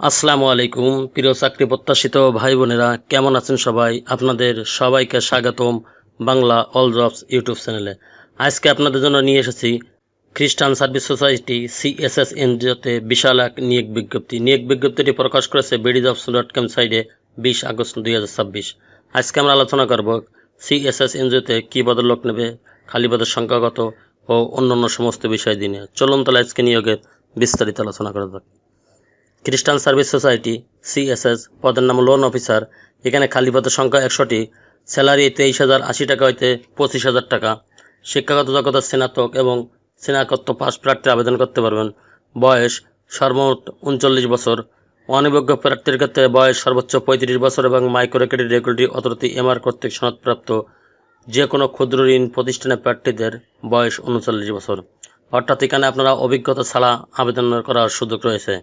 আসসালামু আলাইকুম প্রিয় চাকরি প্রত্যাশিত ভাই বোনেরা, কেমন আছেন সবাই? আপনাদের সবাইকে স্বাগতম বাংলা অল জবস ইউটিউব চ্যানেলে। আজকে আপনাদের জন্য নিয়ে এসেছি খ্রিস্টান সার্ভিস সোসাইটি সিএসএস এনজিওতে বিশাল এক নিয়োগ বিজ্ঞপ্তিটি প্রকাশ করেছে BDjobs.com সাইটে 20 আগস্ট 2026। আজকে আমরা আলোচনা করব সিএসএস এনজিওতে কী পদের লোক নেবে, খালি পদের সংখ্যা কত ও অন্যান্য সমস্ত বিষয় নিয়ে। চলুন তাহলে আজকে নিয়োগের বিস্তারিত আলোচনা করা যাক। খ্রিস্টান সার্ভিস সোসাইটি সিএসএস, পদের নাম লোন অফিসার। এখানে খালি পদের সংখ্যা 100টি। স্যালারি 23,080 টাকা হইতে 25,000 টাকা। শিক্ষাগত যোগ্যতা স্নাতক এবং স্নাতকোত্তর পাস প্রার্থী আবেদন করতে পারবেন। বয়স সর্বমোট 39 বছর। অনিয়োগ্য প্রার্থীর ক্ষেত্রে বয়স সর্বোচ্চ 35 বছর এবং micro credit regulatory authority MR কর্তৃক সনদপ্রাপ্ত যে কোনো ক্ষুদ্র ঋণ প্রতিষ্ঠানের প্রার্থীদের বয়স 39 বছর। অর্থাৎ এখানে আপনারা অভিজ্ঞতা ছাড়া আবেদন করার সুযোগ রয়েছে।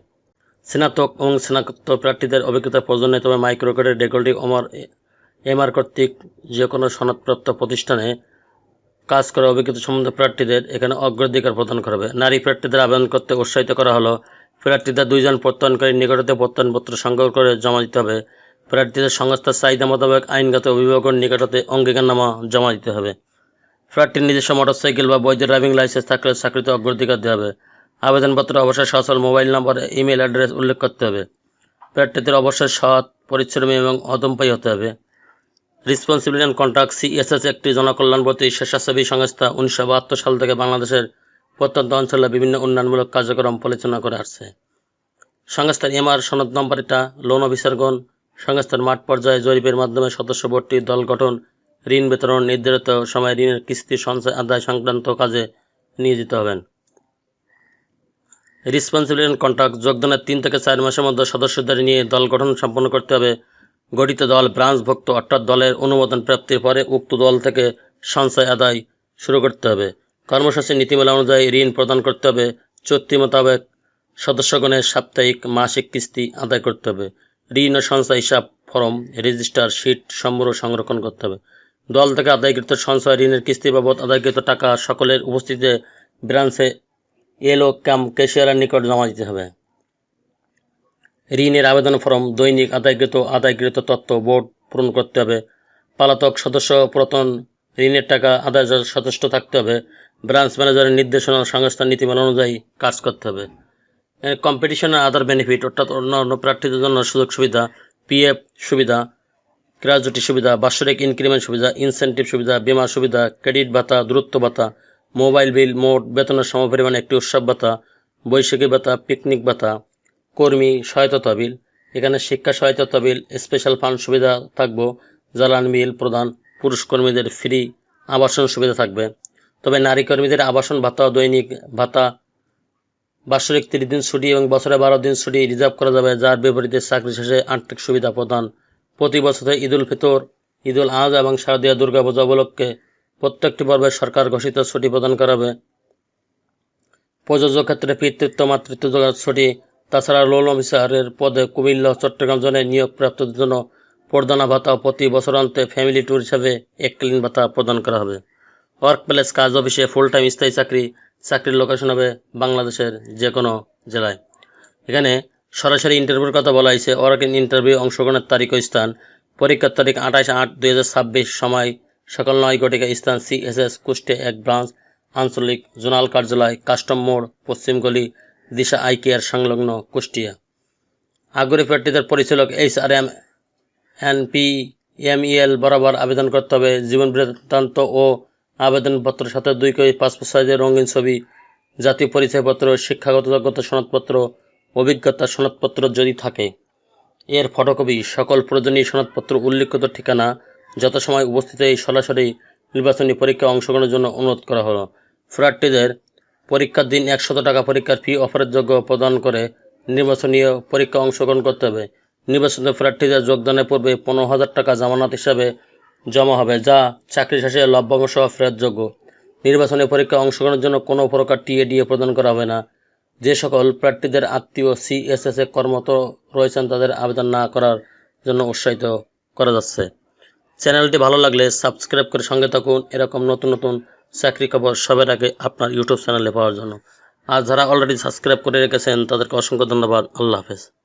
স্নাতক এবং স্নাতকোত্তর প্রার্থীদের অভিজ্ঞতার প্রয়োজন নেই, তবে মাইক্রো ক্রেডিট রেগুলেটরি এমআর কর্তৃক যে কোনো সনদপ্রাপ্ত প্রতিষ্ঠানে কাজ করা অভিজ্ঞতা সম্বন্ধে প্রার্থীদের এখানে অগ্রাধিকার প্রদান করবে। নারী প্রার্থীদের আবেদন করতে উৎসাহিত করা হলো। প্রার্থীদের 2 জন প্রত্যয়নকারীর নিকটতে প্রত্যয়নপত্র সংগ্রহ করে জমা দিতে হবে। প্রার্থীদের সংস্থার চাহিদা মোতাবেক আইনগত অভিভাবকের নিকটতে অঙ্গীকারনামা জমা দিতে হবে। প্রার্থীর নিজস্ব মোটরসাইকেল বা বৈধ ড্রাইভিং লাইসেন্স থাকলে চাকরিতে অগ্রাধিকার দেওয়া হবে। আবেদনপত্র অবশ্যই সচল মোবাইল নম্বর, ইমেল অ্যাড্রেস উল্লেখ করতে হবে। প্রার্থীদের অবশ্যই সৎ, পরিশ্রমী এবং অদম্পায়ী হতে হবে। রেসপন্সিবিলিটি অ্যান্ড কন্ট্রাক্ট সিএসএস একটি জনকল্যাণবর্তী স্বেচ্ছাসেবী সংস্থা। 1972 সাল থেকে বাংলাদেশের প্রত্যন্ত অঞ্চলে বিভিন্ন উন্নয়নমূলক কার্যক্রম পরিচালনা করে আসছে। সংস্থার এমআর সনদ নম্বর এটা। লোন অফিসারগণ সংস্থার মাঠ পর্যায়ে জরিপের মাধ্যমে সদস্য ভর্তি, দল গঠন, ঋণ বিতরণ, নির্ধারিত সময়ে ঋণের কিস্তি সঞ্চয় আদায় সংক্রান্ত কাজে নিয়োজিত হবেন। রেসপন্সিবিলিটি অ্যান্ড কন্ট্রাক্ট যোগদানের 3 থেকে 4 মাসের মধ্যে সদস্যদের নিয়ে দল গঠন সম্পন্ন করতে হবে। গঠিত দল ব্রাঞ্চভুক্ত, অর্থাৎ দলের অনুমোদন প্রাপ্তির পরে উক্ত দল থেকে সঞ্চয় আদায় শুরু করতে হবে। কর্মসূচি নীতিমালা অনুযায়ী ঋণ প্রদান করতে হবে। চুক্তি মোতাবেক সদস্যগণের সাপ্তাহিক, মাসিক কিস্তি আদায় করতে হবে। ঋণ ও সঞ্চয় হিসাব ফরম, রেজিস্টার শিট সম্পূর্ণ সংরক্ষণ করতে হবে। দল থেকে আদায়কৃত সঞ্চয় ঋণের কিস্তি বাবদ আদায়কৃত টাকা সকলের উপস্থিতিতে ব্রাঞ্চে এলও কাম ক্যাশিয়ারের নিকট জমা দিতে হবে। ঋণের আবেদন ফর্ম, দৈনিক আদায়কৃত তথ্য বোর্ড পূরণ করতে হবে। পলাতক সদস্য পুরাতন ঋণের টাকা আদায় সচেষ্ট থাকতে হবে। ব্রাঞ্চ ম্যানেজারের নির্দেশনা সংস্থার নীতিমালা অনুযায়ী কাজ করতে হবে। কম্পিটিশন আর আদার বেনিফিট, অর্থাৎ অন্যান্য প্রার্থীদের জন্য সুযোগ সুবিধা, পিএফ সুবিধা, গ্র্যাজুইটি সুবিধা, বাৎসরিক ইনক্রিমেন্ট সুবিধা, ইনসেন্টিভ সুবিধা, বীমা সুবিধা, ক্রেডিট ভাতা, দূরত্ব ভাতা, মোবাইল বিল, মোট বেতনের সমপরিমাণ একটি উৎসব ভাতা, বৈশাখী ভাতা, পিকনিক ভাতা, কর্মী সহায়তা তহবিল। এখানে শিক্ষা সহায়তা তহবিল, স্পেশাল ফান্ড সুবিধা থাকবে, জ্বালানি বিল প্রদান, পুরুষ কর্মীদের ফ্রি আবাসন সুবিধা থাকবে। তবে নারী কর্মীদের আবাসন ভাতা, দৈনিক ভাতা, বাৎসরিক 30 দিন ছুটি এবং বছরে 12 দিন ছুটি রিজার্ভ করা যাবে, যার বিপরীতে চাকরি শেষে আর্থিক সুবিধা প্রদান। প্রতি বছরে ঈদুল ফিতর, ঈদুল আজহা এবং শারদীয় দুর্গাপূজা উপলক্ষে প্রত্যেকটি পর্বে সরকার ঘোষিত ছুটি প্রদান করাবে। প্রযোজ্য ক্ষেত্রে পিতৃত্ব, মাতৃত্ব ছুটি। তাছাড়া লোন অফিসারের পদে কুমিল্লা, চট্টগ্রাম জোনে নিয়োগপ্রাপ্তদের জন্য প্রদানা ভাতা, প্রতি বছরান্তে ফ্যামিলি ট্যুর হিসাবে এককালীন ভাতা প্রদান করা হবে। ওয়ার্ক প্লেস, কাজ অফিসে ফুল টাইম স্থায়ী চাকরি। চাকরির লোকেশন হবে বাংলাদেশের যে কোনো জেলায়। এখানে সরাসরি ইন্টারভিউর কথা বলা হয়েছে। ওয়ার্কিং ইন্টারভিউ অংশগ্রহণের তারিখ ও স্থান। পরীক্ষার তারিখ 28/8/2026, সময় সকাল 9 ঘটিকা, স্থান সিএসএস কুষ্টিয়া 1 ব্রাঞ্চ, আঞ্চলিক জোনাল কার্যালয়, কাস্টম মোড়, পশ্চিম গলি, দিশা আই কেয়ার সংলগ্ন, কুষ্টিয়া। আগ্রহী প্রার্থীদের পরিচালক HRMNPMEL বরাবর আবেদন করতে হবে। জীবন বৃত্তান্ত ও আবেদনপত্রের সাথে 2 কপি পাসপোর্ট সাইজের রঙিন ছবি, জাতীয় পরিচয়পত্র, শিক্ষাগত যোগ্যতা সনদপত্র, অভিজ্ঞতা সনদপত্র যদি থাকে এর ফটোকপি, সকল প্রয়োজনীয় সনদপত্র, উল্লিখিত ঠিকানা যথাসময় উপস্থিত এই সরাসরি নির্বাচনী পরীক্ষায় অংশগ্রহণের জন্য অনুরোধ করা হলো। প্রার্থীদের পরীক্ষার দিন 100 টাকা পরীক্ষার ফি অফারের যোগ্য প্রদান করে নির্বাচনী পরীক্ষা অংশগ্রহণ করতে হবে। নির্বাচিত প্রার্থীদের যোগদানের পূর্বে 15,000 টাকা জামানত হিসাবে জমা হবে, যা চাকরি শেষে লভ্যাংশ সহ ফেরতযোগ্য। নির্বাচনী পরীক্ষায় অংশগ্রহণের জন্য কোনো প্রকার টিএডিএ প্রদান করা হবে না। যে সকল প্রার্থীদের আত্মীয় সিএসএস-এ কর্মরত রয়েছেন তাদের আবেদন না করার জন্য উৎসাহিত করা যাচ্ছে। চ্যানেলটি ভালো লাগলে সাবস্ক্রাইব করে সঙ্গে থাকুন এরকম নতুন নতুন চাকরি খবর সবার আগে আপনার ইউটিউব চ্যানেলে পাওয়ার জন্য। আর যারা অলরেডি সাবস্ক্রাইব করে রেখেছেন তাদেরকে অসংখ্য ধন্যবাদ। আল্লাহ হাফেজ।